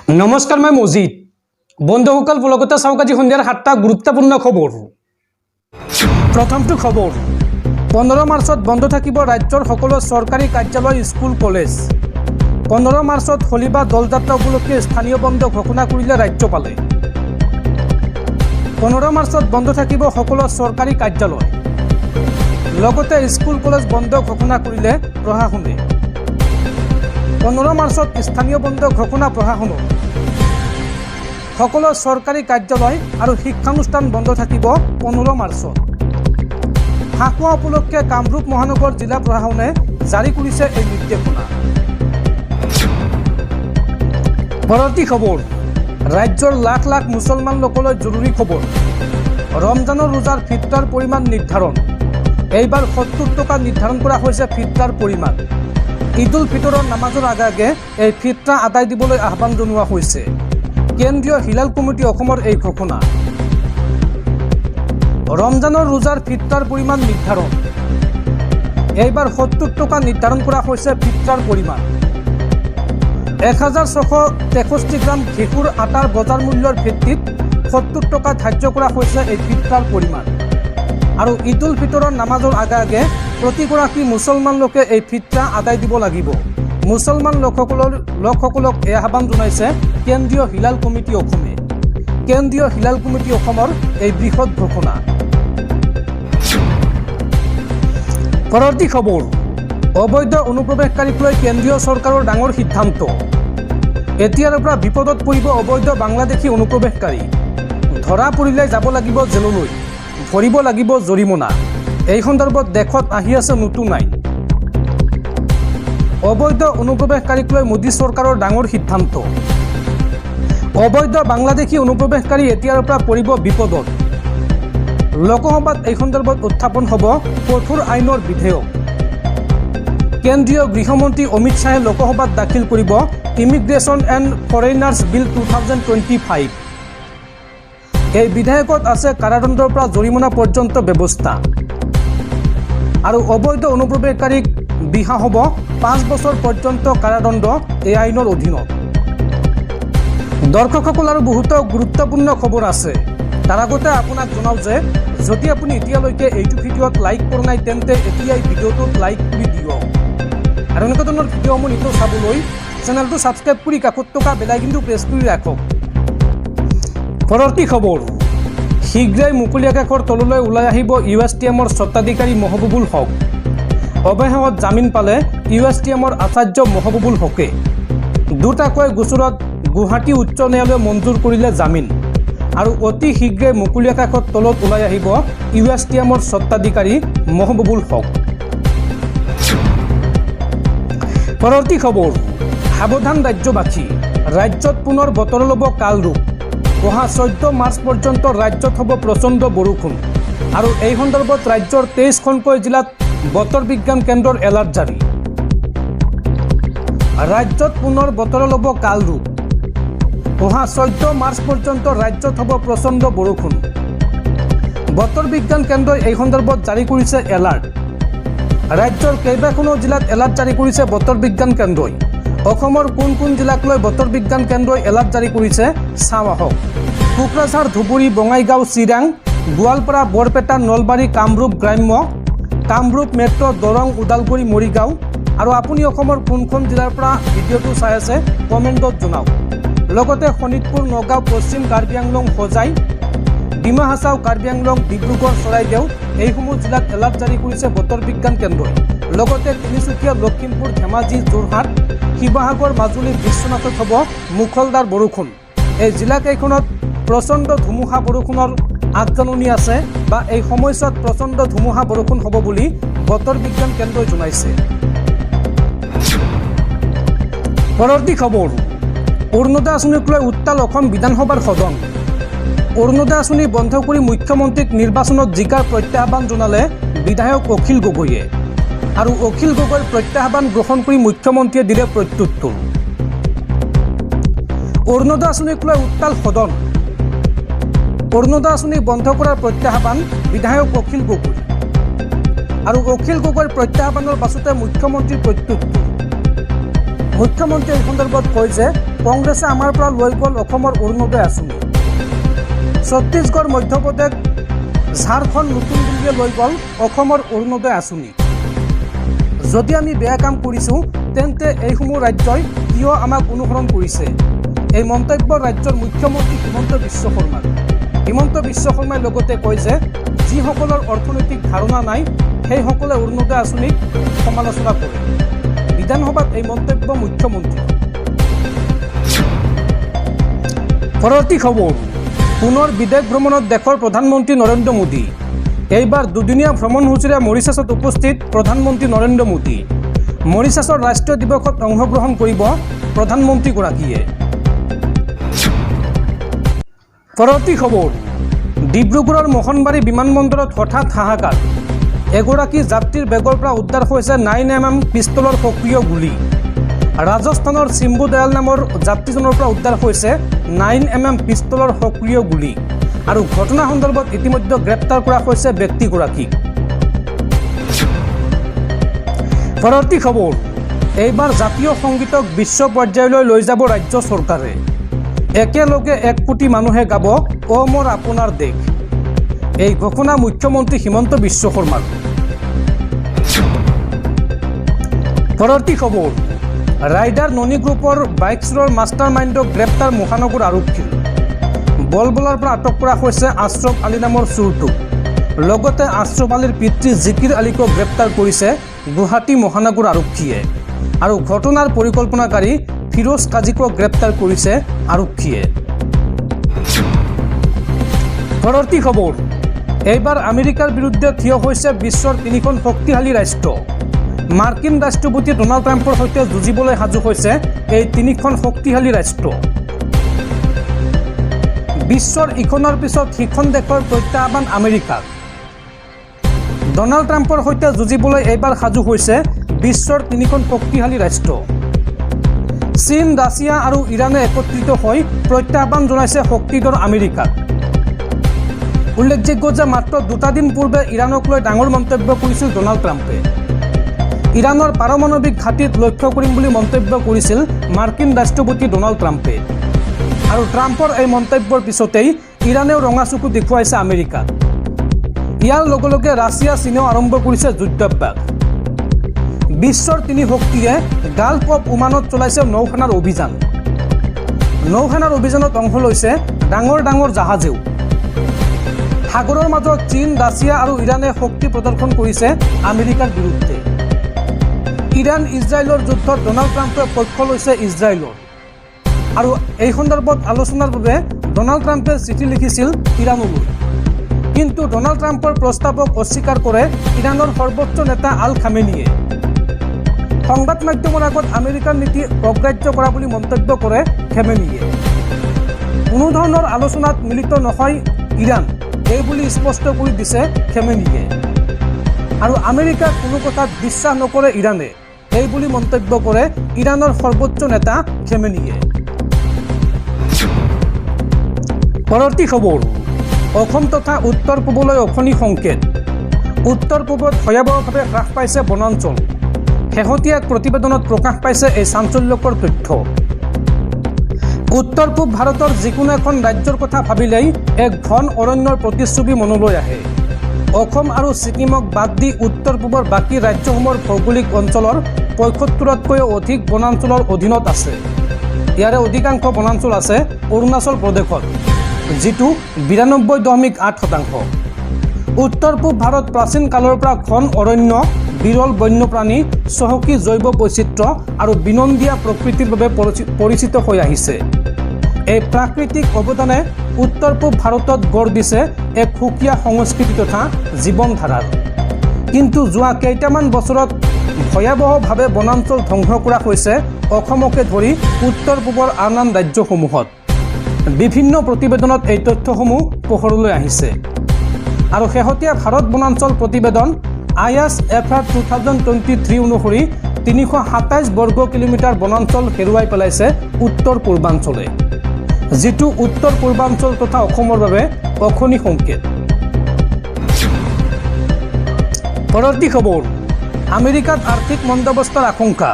নমস্কাৰ, মই মজিদ। বন্ধুসকল, ব্লগতে চাওক আজি সন্ধিয়াৰ 7টা গুৰুত্বপূৰ্ণ খবৰ। প্ৰথমটো খবৰ, 15 মাৰ্চত বন্ধ থাকিব ৰাজ্যৰ সকলো চৰকাৰী কাৰ্যালয়, স্কুল, কলেজ। 15 মাৰ্চত হোলী বা দৌলযাত্ৰা উপলক্ষে স্থানীয় বন্ধ ঘোষণা কৰিলে ৰাজ্যপালে। 15 মাৰ্চত বন্ধ থাকিব সকলো চৰকাৰী কাৰ্যালয়, লগতে স্কুল, কলেজ বন্ধ ঘোষণা কৰিলে প্ৰশাসনে। 15 মাৰ্চত স্থানীয় বন্ধ ঘোষণা প্ৰশাসনৰ। সকলো চৰকাৰী কাৰ্যালয় আৰু শিক্ষানুষ্ঠান বন্ধ থাকিব 15 মাৰ্চত। ফাকুৱা উপলক্ষে কামৰূপ মহানগৰ জিলা প্ৰশাসনে জাৰি কৰিছে এই নিৰ্দেশনা। পৰৱৰ্তী খবৰ, ৰাজ্যৰ লাখ লাখ মুছলমান লোকলৈ জৰুৰী খবৰ। ৰমজানৰ ৰোজাৰ ফিত্ৰাৰ পৰিমাণ নিৰ্ধাৰণ। এইবাৰ 70 টকা নিৰ্ধাৰণ কৰা হৈছে ফিত্ৰাৰ পৰিমাণ। ঈদ উল ফিতৰৰ নামাজৰ আগে এই ফিত্ৰা আদায় দিবলৈ আহ্বান জনোৱা হৈছে। কেন্দ্ৰীয় হিলাল কমিটি অসমৰ এই ঘোষণা। ৰমজানৰ ৰোজাৰ ফিত্ৰাৰ পৰিমাণ নিৰ্ধাৰণ। এইবাৰ 70 টকা নিৰ্ধাৰণ কৰা হৈছে ফিত্ৰাৰ পৰিমাণ। 1663 গ্ৰাম ঘেঁহুৰ আটাৰ বজাৰ মূল্যৰ ভিত্তিত 70 টকা ধাৰ্য কৰা হৈছে এই ফিত্ৰাৰ পৰিমাণ। আৰু ঈদ উল ফিতৰৰ নামাজৰ আগে প্ৰতিগৰাকী মুছলমান লোকে এই ফিত্ৰা আদায় দিব লাগিব। মুছলমান লোকসকলক এই আহ্বান জনাইছে কেন্দ্ৰীয় হিলাল কমিটি অসমে। কেন্দ্ৰীয় হিলাল কমিটি অসমৰ এই বৃহৎ ঘোষণা। পৰৱৰ্তী খবৰ, অবৈধ অনুপ্ৰৱেশকাৰীক লৈ কেন্দ্ৰীয় চৰকাৰৰ ডাঙৰ সিদ্ধান্ত। এতিয়াৰ পৰা বিপদত পৰিব অবৈধ বাংলাদেশী অনুপ্ৰৱেশকাৰী। ধৰা পৰিলে যাব লাগিব জেললৈ, ভৰিব লাগিব জৰিমনা। এই সন্দৰ্ভত দেশত আহি আছে নতুন আইন। অবৈধ অনুপ্ৰৱেশকাৰীক লৈ মোদী চৰকাৰৰ ডাঙৰ সিদ্ধান্ত। অবৈধ বাংলাদেশী অনুপ্ৰৱেশকাৰী এতিয়াৰ পৰা পৰিব বিপদত। লোকসভাত এই সন্দৰ্ভত উত্থাপন হ'ব কঠোৰ আইনৰ বিধেয়ক। কেন্দ্ৰীয় গৃহমন্ত্ৰী অমিত শ্বাহে লোকসভাত দাখিল কৰিব ইমিগ্ৰেশ্যন এণ্ড ফৰেইনাৰ্ছ বিল 2025। এই বিধেয়কত আছে কাৰাদণ্ডৰ পৰা জৰিমনা পৰ্যন্ত ব্যৱস্থা। আৰু অবৈধ অনুপ্ৰৱেশকাৰীক বিহা হ'ব 5 বছৰ পৰ্যন্ত কাৰাদণ্ড এই আইনৰ অধীনত। দৰ্শকসকল, আৰু বহুতো গুৰুত্বপূৰ্ণ খবৰ আছে। তাৰ আগতে আপোনাক জনাওঁ যে যদি আপুনি এতিয়ালৈকে এইটো ভিডিঅ'ত লাইক কৰা নাই তেন্তে এতিয়াই ভিডিঅ'টোত লাইক কৰি দিয়ক। আৰু এনেকুৱা ধৰণৰ ভিডিঅ'সমূহ নিতৌ চাবলৈ চেনেলটো ছাবস্ক্ৰাইব কৰি কাষত থকা বেল আইকনটো প্ৰেছ কৰি ৰাখক। পৰৱৰ্তী খবৰ, শীঘ্ৰেই মুকলি আকাশৰ তললৈ ওলাই আহিব USTMৰ স্বত্বাধিকাৰী মহবুবুল হক। অৱশেষত জামিন পালে USTMৰ আচাৰ্য মহবুবুল হকে। দুটাকৈ গোচৰত গুৱাহাটী উচ্চ ন্যায়ালয়ে মঞ্জুৰ কৰিলে জামিন। আৰু অতি শীঘ্ৰে মুকলি আকাশৰ তলত ওলাই আহিব USTMৰ স্বত্বাধিকাৰী মহবুবুল হক। পৰৱৰ্তী খবৰ, সাৱধান ৰাজ্যবাসী, ৰাজ্যত পুনৰ বতৰ ল'ব কাল ৰূপ। অহা 14 মাৰ্চ পৰ্যন্ত ৰাজ্যত হ'ব প্ৰচণ্ড বৰষুণ। আৰু এই সন্দৰ্ভত ৰাজ্যৰ 23খনকৈ জিলাত বতৰ বিজ্ঞান কেন্দ্ৰৰ এলাৰ্ট জাৰি। ৰাজ্যত পুনৰ বতৰ ল'ব কাল ৰূপ। অহা 14 মাৰ্চ পৰ্যন্ত ৰাজ্যত হ'ব প্ৰচণ্ড বৰষুণ। বতৰ বিজ্ঞান কেন্দ্ৰই এই সন্দৰ্ভত জাৰি কৰিছে এলাৰ্ট। ৰাজ্যৰ কেইবাখনো জিলাত এলাৰ্ট জাৰি কৰিছে বতৰ বিজ্ঞান কেন্দ্ৰই। অসমৰ কোন কোন জিলাক লৈ বতৰ বিজ্ঞান কেন্দ্ৰই এলাৰ্ট জাৰি কৰিছে চাওঁ আহক। কোকৰাঝাৰ, ধুবুৰী, বঙাইগাঁও, চিৰাং, গোৱালপাৰা, বৰপেটা, নলবাৰী, কামৰূপ গ্ৰাম্য, কামৰূপ মেট্ৰ', দৰং, ওদালগুৰি, মৰিগাঁও। আৰু আপুনি অসমৰ কোনখন জিলাৰ পৰা ভিডিঅ'টো চাই আছে কমেণ্টত জনাওক। লগতে শোণিতপুৰ, নগাঁও, পশ্চিম কাৰ্বি আংলং, হোজাই, ডিমা হাছাও, কাৰ্বি আংলং, ডিব্ৰুগড়, চৰাইদেউ এইসমূহ জিলাত এলাৰ্ট জাৰি কৰিছে বতৰ বিজ্ঞান কেন্দ্ৰই। লগতে তিনিচুকীয়া, লখিমপুৰ, ধেমাজি, যোৰহাট, শিৱসাগৰ, মাজুলী, বিশ্বনাথত হ'ব মুখলধাৰ বৰষুণ। এই জিলাকেইখনত প্ৰচণ্ড ধুমুহা বৰষুণৰ আগজাননী আছে বা এই সময়ছোৱাত প্ৰচণ্ড ধুমুহা বৰষুণ হ'ব বুলি বতৰ বিজ্ঞান কেন্দ্ৰই জনাইছে। পৰৱৰ্তী খবৰ, অৰুণোদয় আঁচনিক লৈ উত্তাল অসম বিধানসভাৰ সদন। অৰুণোদয় আঁচনি বন্ধ কৰি মুখ্যমন্ত্ৰীক নিৰ্বাচনত জিকাৰ প্ৰত্যাহ্বান জনালে বিধায়ক অখিল গগৈয়ে। আৰু অখিল গগৈৰ প্ৰত্যাহ্বান গ্ৰহণ কৰি মুখ্যমন্ত্ৰীয়ে দিলে প্ৰত্যুত্তৰ। অৰুণোদয় আঁচনিক লৈ উত্তাল সদন। অৰুণোদয় আঁচনি বন্ধ কৰাৰ প্ৰত্যাহ্বান বিধায়ক অখিল গগৈ। আৰু অখিল গগৈৰ প্ৰত্যাহ্বানৰ পাছতে মুখ্যমন্ত্ৰীৰ প্ৰত্যুত্তৰ। মুখ্যমন্ত্ৰীয়ে এই সন্দৰ্ভত কয় যে কংগ্ৰেছে আমাৰ পৰা লৈ গ'ল অসমৰ অৰুণোদয় আঁচনি। ছত্তীশগড়, মধ্যপ্ৰদেশ, ঝাৰখণ্ড নতুন দিল্লীয়ে লৈ গ'ল অসমৰ অৰুণোদয় আঁচনি। যদি আমি বেয়া কাম কৰিছোঁ তেন্তে এইসমূহ ৰাজ্যই কিয় আমাক অনুসৰণ কৰিছে? এই মন্তব্য ৰাজ্যৰ মুখ্যমন্ত্ৰী হিমন্ত বিশ্ব শৰ্মাৰ। হিমন্ত বিশ্ব শৰ্মাই লগতে কয় যে যিসকলৰ অৰ্থনৈতিক ধাৰণা নাই সেইসকলে অৰুণোদয় আঁচনিক সমালোচনা কৰে। বিধানসভাত এই মন্তব্য মুখ্যমন্ত্ৰী। পৰৱৰ্তী খবৰ, পুনৰ বিদেশ ভ্ৰমণত দেশৰ প্ৰধানমন্ত্ৰী নৰেন্দ্ৰ মোদী। এইবাৰ দুদিনীয়া ভ্ৰমণসূচীৰে মৰিছাছত উপস্থিত প্ৰধানমন্ত্ৰী নৰেন্দ্ৰ মোদী। মৰিছাছৰ ৰাষ্ট্ৰীয় দিৱসত অংশগ্ৰহণ কৰিব প্ৰধানমন্ত্ৰীগৰাকীয়ে। পৰৱৰ্তী খবৰ, ডিব্ৰুগড়ৰ মোহনবাৰী বিমানবন্দৰত হঠাৎ হাহাকাৰ। এগৰাকী যাত্ৰীৰ বেগৰ পৰা উদ্ধাৰ হৈছে 9mm পিষ্টলৰ সক্ৰিয় গুলী। ৰাজস্থানৰ চিম্বু দয়াল নামৰ যাত্ৰীজনৰ পৰা উদ্ধাৰ হৈছে 9mm পিষ্টলৰ সক্ৰিয় গুলী। আৰু ঘটনা সন্দৰ্ভত ইতিমধ্যে গ্ৰেপ্তাৰ কৰা হৈছে ব্যক্তিগৰাকীক। পৰৱৰ্তী খবৰ, এইবাৰ জাতীয় সংগীতক বিশ্ব পৰ্যায়লৈ লৈ যাব ৰাজ্য চৰকাৰে। একেলগে 1 কোটি মানুহে গাব অ মোৰ আপোনাৰ দেশ। এই ঘোষণা মুখ্যমন্ত্ৰী হিমন্ত বিশ্ব শৰ্মাৰ। পৰৱৰ্তী খবৰ, ৰাইডাৰ ননী গ্ৰুপৰ বাইক চোৰৰ মাষ্টাৰ মাইণ্ডক গ্ৰেপ্তাৰ মহানগৰ আৰক্ষীৰ। বলবলাৰ পৰা আটক কৰা হৈছে আশ্ৰফ আলী নামৰ চোৰটোক। লগতে আশ্ৰফ আলীৰ পিতৃ জিকিৰ আলীকো গ্ৰেপ্তাৰ কৰিছে গুৱাহাটী মহানগৰ আৰক্ষীয়ে। আৰু ঘটনাৰ পৰিকল্পনাকাৰী ফিৰোজ কাজীকো গ্ৰেপ্তাৰ কৰিছে আৰক্ষীয়ে। পৰৱৰ্তী খবৰ, এইবাৰ আমেৰিকাৰ বিৰুদ্ধে থিয় হৈছে বিশ্বৰ 3খন শক্তিশালী ৰাষ্ট্ৰ। মাৰ্কিন ৰাষ্ট্ৰপতি ডনাল্ড ট্ৰাম্পৰ সৈতে যুঁজিবলৈ সাজু হৈছে এই 3খন শক্তিশালী ৰাষ্ট্ৰ। বিশ্বৰ ইখনৰ পিছত সিখন দেশৰ প্ৰত্যাহ্বান আমেৰিকাৰ। ডনাল্ড ট্ৰাম্পৰ সৈতে যুঁজিবলৈ এইবাৰ সাজু হৈছে বিশ্বৰ 3খন শক্তিশালী ৰাষ্ট্ৰ। চীন, ৰাছিয়া আৰু ইৰাণে একত্ৰিত হৈ প্ৰত্যাহ্বান জনাইছে শক্তিধৰ আমেৰিকাক। উল্লেখযোগ্য যে মাত্ৰ 2টা দিন পূৰ্বে ইৰাণক লৈ ডাঙৰ মন্তব্য কৰিছিল ডনাল্ড ট্ৰাম্পে। ইৰাণৰ পাৰমাণৱিক ঘাটিত লক্ষ্য কৰিম বুলি মন্তব্য কৰিছিল মাৰ্কিন ৰাষ্ট্ৰপতি ডনাল্ড ট্ৰাম্পে। আৰু ট্ৰাম্পৰ এই মন্তব্যৰ পিছতেই ইৰাণেও ৰঙা চকু দেখুৱাইছে আমেৰিকাক। ইয়াৰ লগে লগে ৰাছিয়া, চীনেও আৰম্ভ কৰিছে যুদ্ধাভ্যাস। বিশ্বৰ 3 শক্তিয়ে গাল্ফ অৱ ওমানত চলাইছে নৌসেনাৰ অভিযান। নৌসেনাৰ অভিযানত অংশ লৈছে ডাঙৰ ডাঙৰ জাহাজেও। সাগৰৰ মাজত চীন, ৰাছিয়া আৰু ইৰাণে শক্তি প্ৰদৰ্শন কৰিছে আমেৰিকাৰ বিৰুদ্ধে। ইৰাণ ইজৰাইলৰ যুদ্ধত ডনাল্ড ট্ৰাম্পে পক্ষ লৈছে ইজৰাইলৰ। আৰু এই সন্দৰ্ভত আলোচনাৰ বাবে ডনাল্ড ট্ৰাম্পে চিঠি লিখিছিল ইৰাণলৈ। কিন্তু ডনাল্ড ট্ৰাম্পৰ প্ৰস্তাৱক অস্বীকাৰ কৰে ইৰাণৰ সৰ্বোচ্চ নেতা আল খামেনিয়ে। সংবাদ মাধ্যমৰ আগত আমেৰিকাৰ নীতি অগ্ৰাহ্য কৰা বুলি মন্তব্য কৰে খামেনিয়ে। কোনো ধৰণৰ আলোচনাত মিলিত নহয় ইৰাণ, এই বুলি স্পষ্ট কৰি দিছে খামেনিয়ে। আৰু আমেৰিকাৰ কোনো কথাত বিশ্বাস নকৰে ইৰাণে, এই বুলি মন্তব্য কৰে ইৰাণৰ সৰ্বোচ্চ নেতা খামেনিয়ে। পৰৱৰ্তী খবৰ, অসম তথা উত্তৰ পূবলৈ অশনি সংকেত। উত্তৰ পূবত ভয়াৱহভাৱে হ্ৰাস পাইছে বনাঞ্চল। শেহতীয়া প্ৰতিবেদনত প্ৰকাশ পাইছে এই চাঞ্চল্যকৰ তথ্য। উত্তৰ পূব ভাৰতৰ যিকোনো এখন ৰাজ্যৰ কথা ভাবিলেই এক ঘন অৰণ্যৰ প্ৰতিচ্ছবি মনলৈ আহে। অসম আৰু ছিকিমক বাদ দি উত্তৰ পূবৰ বাকী ৰাজ্যসমূহৰ ভৌগোলিক অঞ্চলৰ ৭৫তকৈও অধিক বনাঞ্চলৰ অধীনত আছে। ইয়াৰে অধিকাংশ বনাঞ্চল আছে অৰুণাচল প্ৰদেশত, যিটো ৯২.৮%। উত্তৰ পূব ভাৰত প্ৰাচীন কালৰ পৰা ঘন অৰণ্য, বিৰল বন্যপ্ৰাণী, চহকী জৈৱ বৈচিত্ৰ্য আৰু বিনন্দীয়া প্ৰকৃতিৰ বাবে পৰিচিত হৈ আহিছে। এই প্ৰাকৃতিক অৱদানে উত্তৰ পূব ভাৰতত গঢ় দিছে এক সুকীয়া সংস্কৃতি তথা জীৱনধাৰাৰ। কিন্তু যোৱা কেইটামান বছৰত ভয়াৱহভাৱে বনাঞ্চল ধ্বংস কৰা হৈছে অসমকে ধৰি উত্তৰ পূবৰ আন আন ৰাজ্যসমূহত। বিভিন্ন প্ৰতিবেদনত এই তথ্যসমূহ পোহৰলৈ আহিছে। আৰু শেহতীয়া ভাৰত বনাঞ্চল প্ৰতিবেদন ISFR 2023 অনুসৰি 327 বৰ্গ কিলোমিটাৰ বনাঞ্চল হেৰুৱাই পেলাইছে উত্তৰ পূৰ্বাঞ্চলে, যিটো উত্তৰ পূৰ্বাঞ্চল তথা অসমৰ বাবে অশনি সংকেত। পৰৱৰ্তী খবৰ, আমেৰিকাত আৰ্থিক মন্দাৱস্থাৰ আশংকা।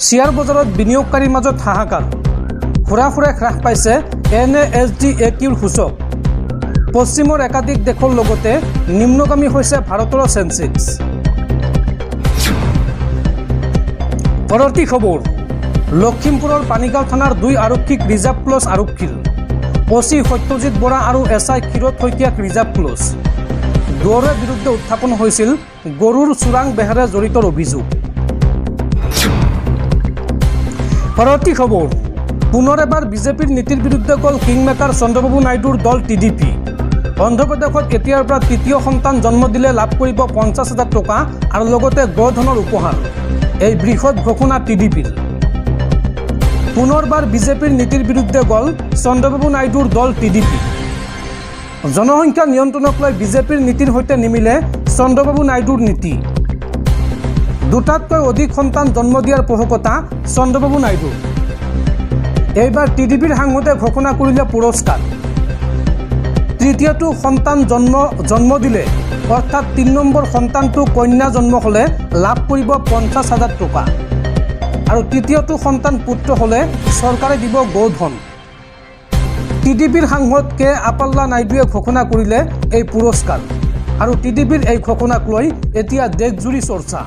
শ্বেয়াৰ বজাৰত বিনিয়োগকাৰীৰ মাজত হাহাকাৰ। ফুৰাফুৰে হ্ৰাস পাইছে NASDAQৰ সূচক। পশ্চিমৰ একাধিক দেশৰ লগতে নিম্নগামী হৈছে ভাৰতৰ সেন্সেক্স। পৰৱৰ্তী খবৰ, লখিমপুৰৰ পানীগাঁও থানাৰ 2 আৰক্ষীক ৰিজাৰ্ভ ক্লজ আৰক্ষীৰ। OC সত্যজিৎ বৰা আৰু SI ক্ষীৰোদ শইকীয়াক ৰিজাৰ্ভ ক্লজ। দুয়োৰে বিৰুদ্ধে উত্থাপন হৈছিল গৰুৰ চোৰাং বেহেৰে জড়িতৰ অভিযোগ। পৰৱৰ্তী খবৰ, পুনৰ এবাৰ বিজেপিৰ নীতিৰ বিৰুদ্ধে গ'ল কিংমেকাৰ চন্দ্ৰবাবু নাইডুৰ দল TDP। অন্ধ্ৰপ্ৰদেশত এতিয়াৰ পৰা তৃতীয় সন্তান জন্ম দিলে লাভ কৰিব 50,000 টকা আৰু লগতে গোধনৰ উপহাৰ। এই বৃহৎ ঘোষণা TDPৰ। পুনৰবাৰ বিজেপিৰ নীতিৰ বিৰুদ্ধে গ'ল চন্দ্ৰবাবু নাইডুৰ দল TDP। জনসংখ্যা নিয়ন্ত্ৰণক লৈ বিজেপিৰ নীতিৰ সৈতে নিমিলে চন্দ্ৰবাবু নাইডুৰ নীতি। দুটাতকৈ অধিক সন্তান জন্ম দিয়াৰ পোষকতা চন্দ্ৰবাবু নাইডুৰ। এইবাৰ TDPৰ সাংসদে ঘোষণা কৰিলে পুৰস্কাৰ। তৃতীয়টো সন্তান জন্ম দিলে অৰ্থাৎ 3 নম্বৰ সন্তানটো কন্যা জন্ম হ'লে লাভ কৰিব 50,000 টকা আৰু তৃতীয়টো সন্তান পুত্ৰ হ'লে চৰকাৰে দিব গোধন। TDPৰ সাংসদ কে আপাল্লা নাইডুৱে ঘোষণা কৰিলে এই পুৰস্কাৰ আৰু TDPৰ এই ঘোষণাক লৈ এতিয়া দেশজুৰি চৰ্চা।